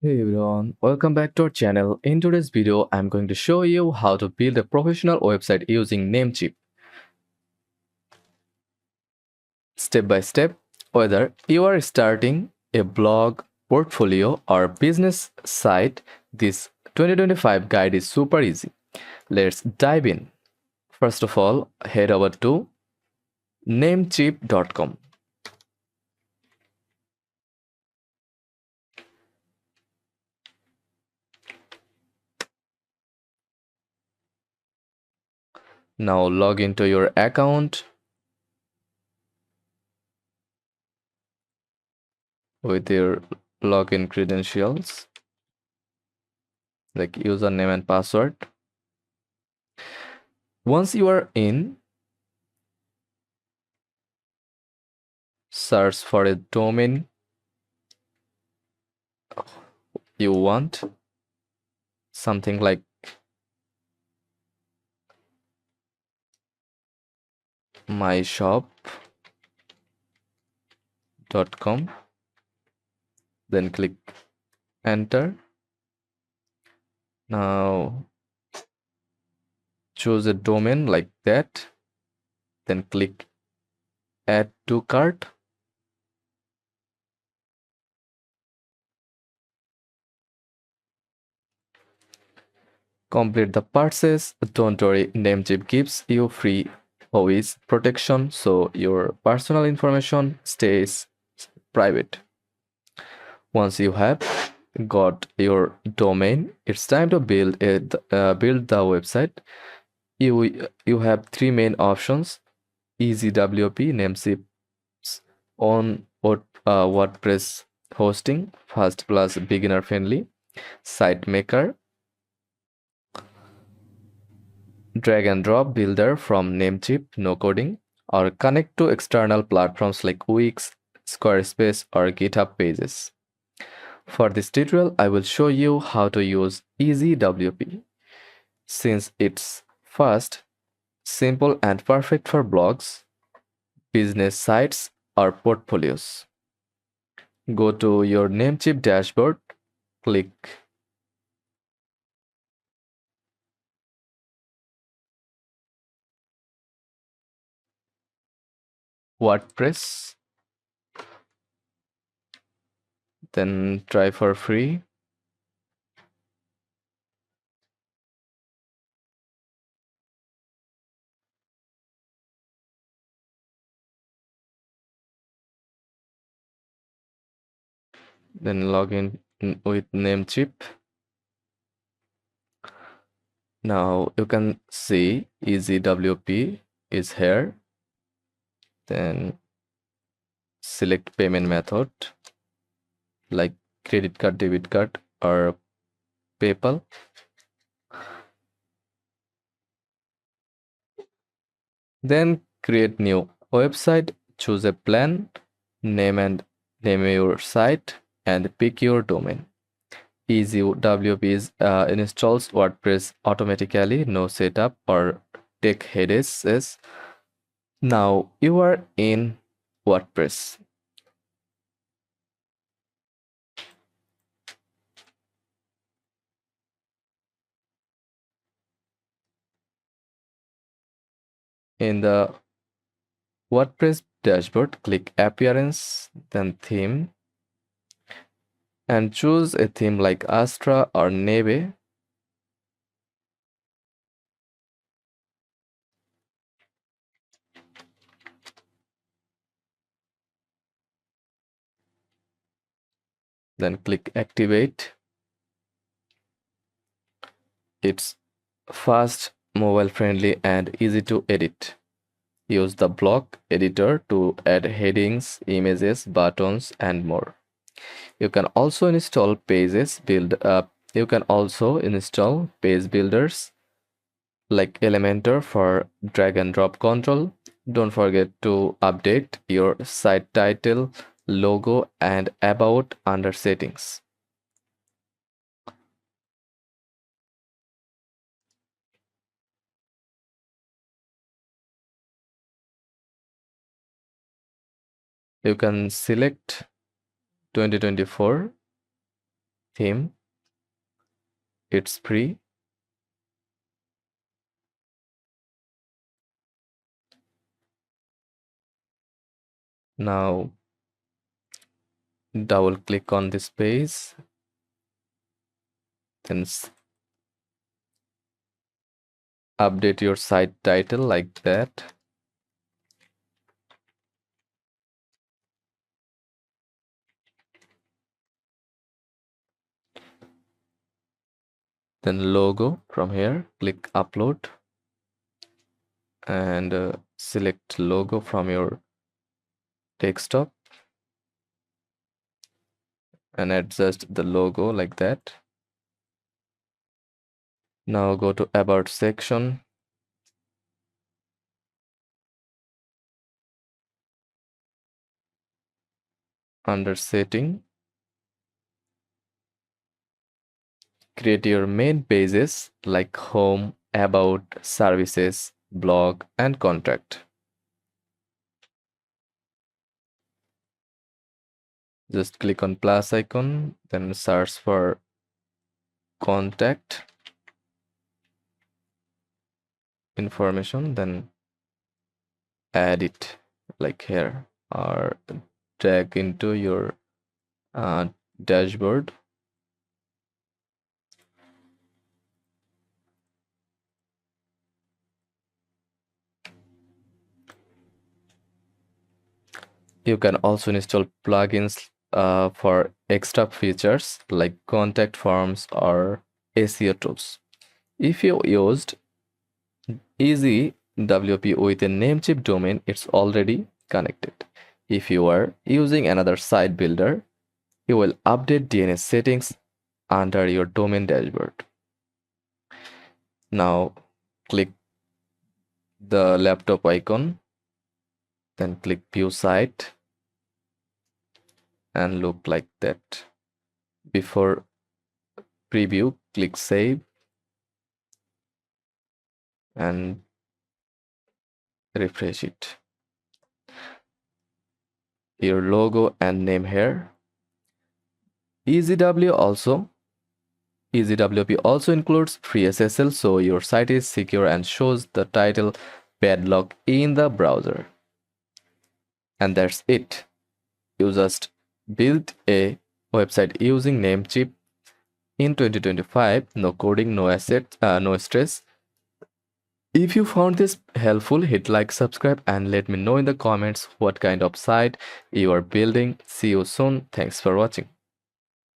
Hey everyone, welcome back to our channel. In today's video, I'm going to show you how to build a professional website using Namecheap. Step by step, whether you are starting a blog, portfolio, or business site, this 2025 guide is super easy. Let's dive in. First of all, head over to namecheap.com. Now log into your account with your login credentials like username and password. Once you are in, search for a domain you want, something like myshop.com, then click enter. Now choose a domain like that, then click add to cart. Complete the purchase. Don't worry, Namecheap gives you free OS protection, so your personal information stays private. Once you have got your domain, it's time to build the website. You have three main options: easy WP, Namecheap's on WordPress hosting, fast plus beginner friendly, site maker, drag and drop builder from Namecheap, no coding, or connect to external platforms like Wix, Squarespace, or GitHub pages. For this tutorial, I will show you how to use easy WP since it's fast, simple, and perfect for blogs, business sites, or portfolios. Go to your Namecheap dashboard, click WordPress, then try for free. Then log in with Namecheap. Now you can see easy WP is here. Then select payment method like credit card, debit card, or PayPal. Then create new website, choose a plan, name your site, and pick your domain. Easy WP installs WordPress automatically, no setup or tech headaches. Now you are in WordPress. In the WordPress dashboard, click Appearance, then Theme, and choose a theme like Astra or Neve. Then click Activate. It's fast, mobile friendly, and easy to edit. Use the block editor to add headings, images, buttons, and more. You can also install page builders like Elementor for drag and drop control. Don't forget to update your site title, logo, and about under settings. You can select 2024 theme. It's free. Now double click on this page, then update your site title like that. Then logo from here, click upload and select logo from your desktop and adjust the logo like that. Now go to about section. Under setting, create your main pages like home, about, services, blog, and contact. Just click on plus icon, then search for contact information, then add it like here or drag into your dashboard. You can also install plugins for extra features like contact forms or SEO tools. If you used Easy WP with a Namecheap domain, it's already connected. If you are using another site builder, you will update DNS settings under your domain dashboard. Now click the laptop icon, then click view site and look like that. Before preview, click save and refresh it. Your logo and name here. EasyWP also includes free SSL, so your site is secure and shows the title padlock in the browser. And that's it. You just built a website using Namecheap in 2025. No coding, no assets, no stress. If you found this helpful, hit like, subscribe, and let me know in the comments what kind of site you are building. See you soon. Thanks for watching.